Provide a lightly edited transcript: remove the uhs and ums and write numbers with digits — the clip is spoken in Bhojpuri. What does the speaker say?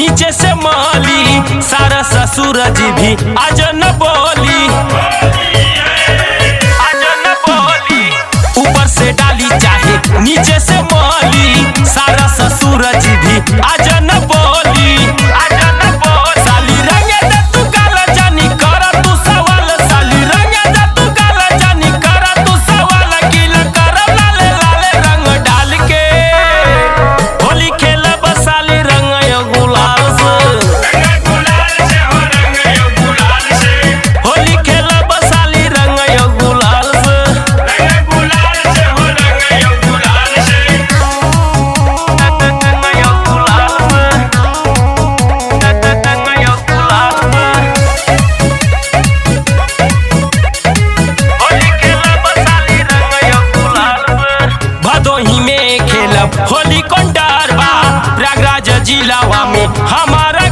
नीचे से माली सारा ससुर जी भी आज न बोली, आज न बोली। ऊपर से डाली चाहे नीचे से माली सारा ससुर जी भी आज न बोली, आज न बोली। साली रंगे दे तू काला जानी करा तू सवाल, साली रंगे दे तू काला जानी करा तू सवाल। गीला कर लाले लाले रंग डाल के होली खेला बसाली रंग यो गुलाल से, होली खेला बसाली रंग यो गुलाल से। भदोही में खेलब होली कौन डर बा, प्रयागराज जिलावा में हमारा